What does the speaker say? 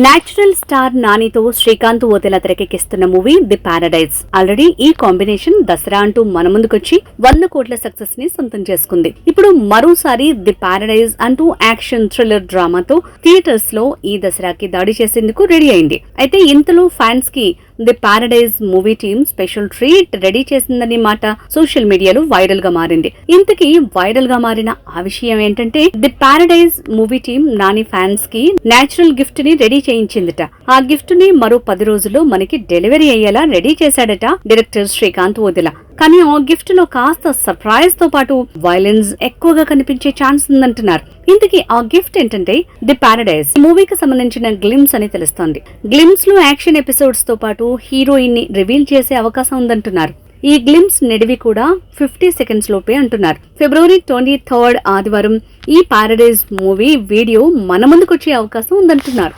Natural star నానితో శ్రీకాంత్ ఓతెల తెరకెక్కిస్తున్న movie the paradise. Already ఈ కాంబినేషన్ దసరా అంటూ మన ముందుకొచ్చి 100 కోట్ల సక్సెస్ ని సొంతం చేసుకుంది. ఇప్పుడు మరోసారి ది పారడైజ్ అంటూ యాక్షన్ థ్రిల్లర్ డ్రామాతో థియేటర్స్ లో ఈ దసరాకి దాడి చేసేందుకు రెడీ అయింది. అయితే ఇంతలో ఫ్యాన్స్ కి the paradise movie team special treat ready చేసిందని మాట సోషల్ మీడియాలో వైరల్ గా మారింది. ఇంతకీ వైరల్ గా మారిన ఆ విషయం ఏంటంటే, the paradise movie team Nani fans కి నేచురల్ గిఫ్ట్ ని రెడీ చేయించిందట. ఆ గిఫ్ట్ ని మరో 10 రోజుల్లో మనకి డెలివరీ అయ్యేలా రెడీ చేశాడట డైరెక్టర్ శ్రీకాంత్ ఓతెల. కానీ ఆ గిఫ్ట్ లో కాస్త సర్ప్రైజ్ తో పాటు వైలెన్స్ ఎక్కువగా కనిపించే ఛాన్స్ ఉందంటున్నారు. ఇంతకీ ఆ గిఫ్ట్ ఏంటంటే, ది పారడైజ్ మూవీకి సంబంధించిన గ్లిమ్స్ అని తెలుస్తోంది. గ్లిమ్స్ లో యాక్షన్ ఎపిసోడ్స్ తో పాటు హీరోయిన్ ని రివీల్ చేసే అవకాశం ఉందంటున్నారు. ఈ గ్లిమ్స్ నిడివి కూడా 50 సెకండ్స్ లోపే అంటున్నారు. ఫిబ్రవరి 23 ఆదివారం ఈ పారడైజ్ మూవీ వీడియో మన ముందుకొచ్చే అవకాశం ఉందంటున్నారు.